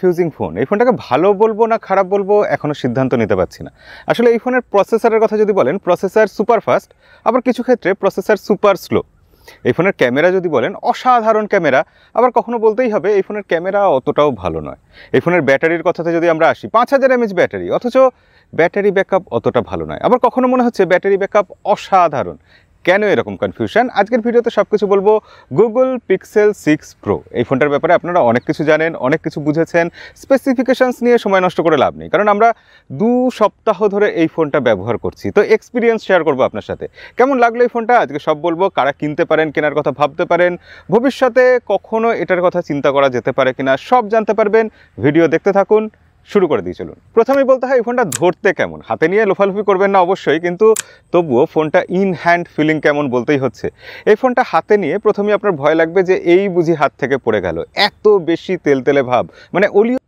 Fusing phone, এই ফোনটাকে ভালো বলবো না খারাপ বলবো এখনও সিদ্ধান্ত নিতে পারছি না। আসলে এই ফোনের প্রসেসরের কথা যদি বলেন, প্রসেসর সুপার ফাস্ট, আবার কিছু ক্ষেত্রে প্রসেসর সুপার স্লো। এই ফোনের ক্যামেরা যদি বলেন অসাধারণ ক্যামেরা, আবার কখনো বলতেই হবে এই ফোনের ক্যামেরা অতটাও ভালো নয়। এই ফোনের ব্যাটারির কথাতে যদি আমরা আসি, 5000 mAh ব্যাটারি, অথচ ব্যাটারি ব্যাকআপ অতটা ভালো নয়। আবার কখনো মনে হচ্ছে ব্যাটারি ব্যাকআপ অসাধারণ। কেন এরকম কনফিউশন? আজকের ভিডিওতে সব কিছু বলবো। গুগল পিক্সেল 6 প্রো, এই ফোনটার ব্যাপারে আপনারা অনেক কিছু জানেন, অনেক কিছু বুঝেছেন। স্পেসিফিকেশনস নিয়ে সময় নষ্ট করে লাভ নেই, কারণ আমরা 2 সপ্তাহ ধরে এই ফোনটা ব্যবহার করছি। তো এক্সপিরিয়েন্স শেয়ার করবো আপনার সাথে। কেমন লাগলো এই ফোনটা আজকে সব বলবো। কারা কিনতে পারেন, কেনার কথা ভাবতে পারেন, ভবিষ্যতে কখনো এটার কথা চিন্তা করা যেতে পারে কিনা, সব জানতে পারবেন। ভিডিও দেখতে থাকুন, শুরু করে দিয়ে চলুন। প্রথমেই বলতে হয় এই ফোনটা ধরতে কেমন। হাতে নিয়ে লোফালুফি করবেন না অবশ্যই, কিন্তু তবুও ফোনটা ইন হ্যান্ড ফিলিং কেমন বলতেই হচ্ছে। এই ফোনটা হাতে নিয়ে প্রথমেই আপনার ভয় লাগবে যে এই বুঝি হাত থেকে পড়ে গেল, এত বেশি তেলতেলে ভাব, মানে অলিও